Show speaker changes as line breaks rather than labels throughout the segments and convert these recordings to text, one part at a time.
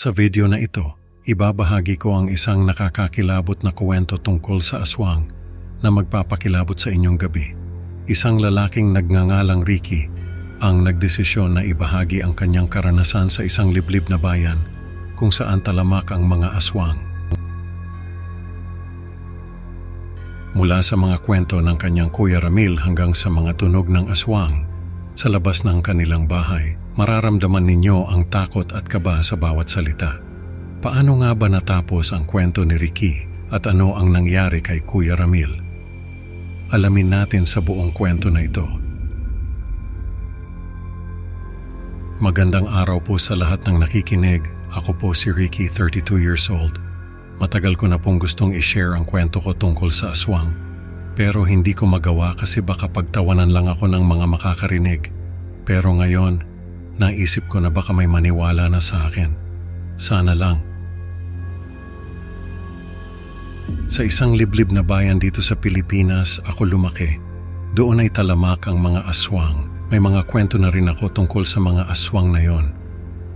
Sa video na ito, ibabahagi ko ang isang nakakakilabot na kwento tungkol sa aswang na magpapakilabot sa inyong gabi. Isang lalaking nagngangalang Ricky ang nagdesisyon na ibahagi ang kanyang karanasan sa isang liblib na bayan kung saan talamak ang mga aswang. Mula sa mga kwento ng kanyang Kuya Ramil hanggang sa mga tunog ng aswang sa labas ng kanilang bahay, mararamdaman ninyo ang takot at kaba sa bawat salita. Paano nga ba natapos ang kwento ni Ricky at ano ang nangyari kay Kuya Ramil? Alamin natin sa buong kwento na ito. Magandang araw po sa lahat ng nakikinig. Ako po si Ricky, 32 years old. Matagal ko na pong gustong i-share ang kwento ko tungkol sa aswang. Pero hindi ko magawa kasi baka pagtawanan lang ako ng mga makakarinig. Pero ngayon, naisip ko na baka may maniwala na sa akin. Sana lang. Sa isang liblib na bayan dito sa Pilipinas, ako lumaki. Doon ay talamak ang mga aswang. May mga kwento na rin ako tungkol sa mga aswang na yon.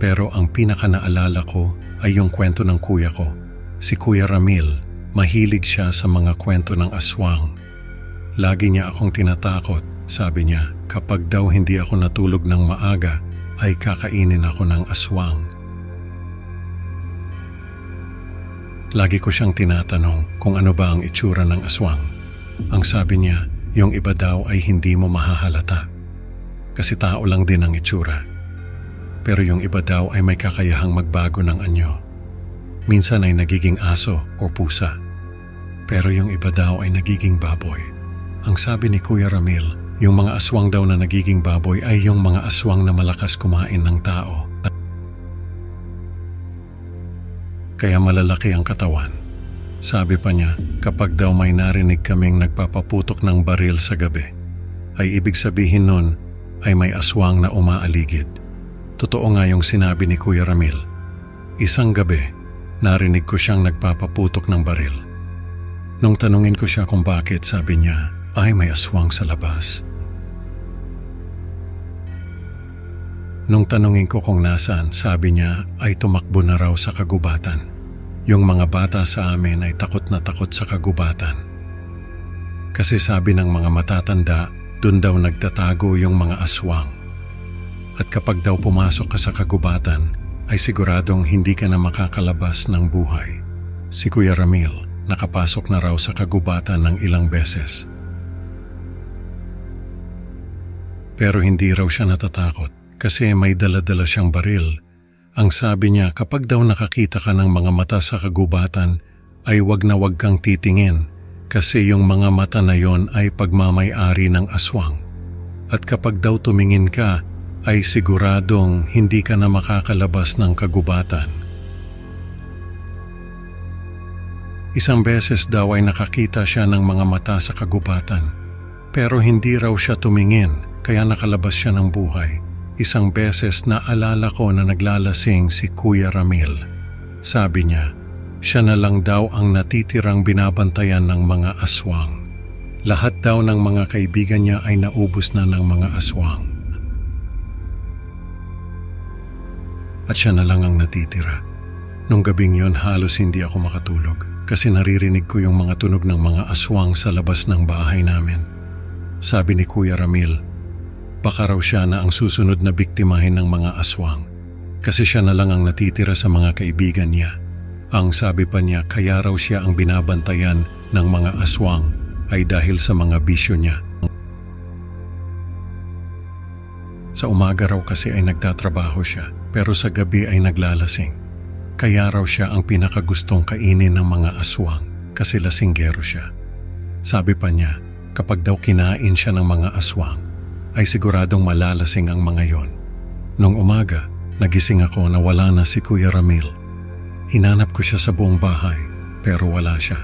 Pero ang pinaka naalala ko ay yung kwento ng kuya ko. Si Kuya Ramil, mahilig siya sa mga kwento ng aswang. Lagi niya akong tinatakot. Sabi niya, kapag daw hindi ako natulog ng maaga, ay kakainin ako ng aswang. Lagi ko siyang tinatanong kung ano ba ang itsura ng aswang. Ang sabi niya, yung iba daw ay hindi mo mahahalata. Kasi tao lang din ang itsura. Pero yung iba daw ay may kakayahang magbago ng anyo. Minsan ay nagiging aso o pusa. Pero yung iba daw ay nagiging baboy. Ang sabi ni Kuya Ramil, yung mga aswang daw na nagiging baboy ay yung mga aswang na malakas kumain ng tao. Kaya malalaki ang katawan. Sabi pa niya, kapag daw may narinig kaming nagpapaputok ng baril sa gabi, ay ibig sabihin nun ay may aswang na umaaligid. Totoo nga yung sinabi ni Kuya Ramil. Isang gabi, narinig ko siyang nagpapaputok ng baril. Nung tanungin ko siya kung bakit, sabi niya, ay may aswang sa labas. Nung tanungin ko kung nasaan, sabi niya ay tumakbo na raw sa kagubatan. Yung mga bata sa amin ay takot na takot sa kagubatan. Kasi sabi ng mga matatanda, dun daw nagtatago yung mga aswang. At kapag daw pumasok ka sa kagubatan, ay siguradong hindi ka na makakalabas ng buhay. Si Kuya Ramil, nakapasok na raw sa kagubatan ng ilang beses. Pero hindi raw siya natatakot kasi may dala-dala siyang baril. Ang sabi niya, kapag daw nakakita ka ng mga mata sa kagubatan, ay wag na wag kang titingin kasi yung mga mata na yon ay pagmamay-ari ng aswang. At kapag daw tumingin ka, ay siguradong hindi ka na makakalabas ng kagubatan. Isang beses daw ay nakakita siya ng mga mata sa kagubatan. Pero hindi raw siya tumingin, kaya nakalabas siya ng buhay. Isang beses naalala ko na naglalasing si Kuya Ramil. Sabi niya, siya na lang daw ang natitirang binabantayan ng mga aswang. Lahat daw ng mga kaibigan niya ay naubos na ng mga aswang. At siya na lang ang natitira. Nung gabing yon halos hindi ako makatulog kasi naririnig ko yung mga tunog ng mga aswang sa labas ng bahay namin. Sabi ni Kuya Ramil, baka raw siya na ang susunod na biktimahin ng mga aswang kasi siya na lang ang natitira sa mga kaibigan niya. Ang sabi pa niya, kaya raw siya ang binabantayan ng mga aswang ay dahil sa mga bisyo niya. Sa umaga raw kasi ay nagtatrabaho siya, pero sa gabi ay naglalasing. Kaya raw siya ang pinakagustong kainin ng mga aswang kasi lasinggero siya. Sabi pa niya, kapag daw kinain siya ng mga aswang, ay siguradong malalasing ang mga yon. Nung umaga, nagising ako na wala na si Kuya Ramil. Hinanap ko siya sa buong bahay, pero wala siya.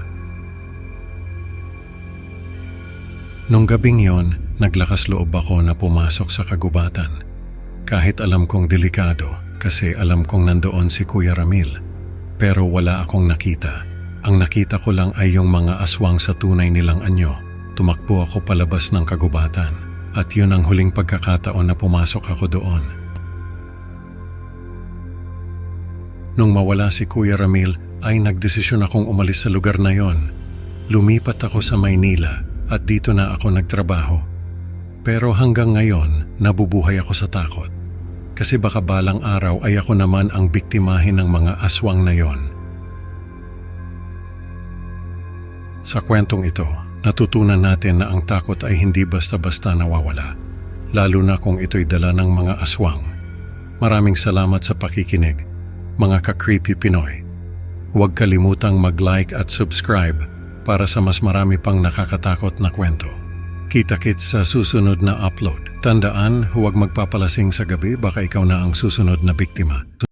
Nung gabing yon, naglakas loob ako na pumasok sa kagubatan. Kahit alam kong delikado kasi alam kong nandoon si Kuya Ramil. Pero wala akong nakita. Ang nakita ko lang ay yung mga aswang sa tunay nilang anyo. Tumakbo ako palabas ng kagubatan. At yun ang huling pagkakataon na pumasok ako doon. Nung mawala si Kuya Ramil ay nagdesisyon akong umalis sa lugar na yon. Lumipat ako sa Maynila at dito na ako nagtrabaho. Pero hanggang ngayon, nabubuhay ako sa takot. Kasi baka balang araw ay ako naman ang biktimahin ng mga aswang na yon. Sa kwentong ito, natutunan natin na ang takot ay hindi basta-basta nawawala, lalo na kung ito'y dala ng mga aswang. Maraming salamat sa pakikinig, mga ka-creepy Pinoy. Huwag kalimutang mag-like at subscribe para sa mas marami pang nakakatakot na kwento. Kita-kits sa susunod na upload. Tandaan, huwag magpapalasing sa gabi, baka ikaw na ang susunod na biktima.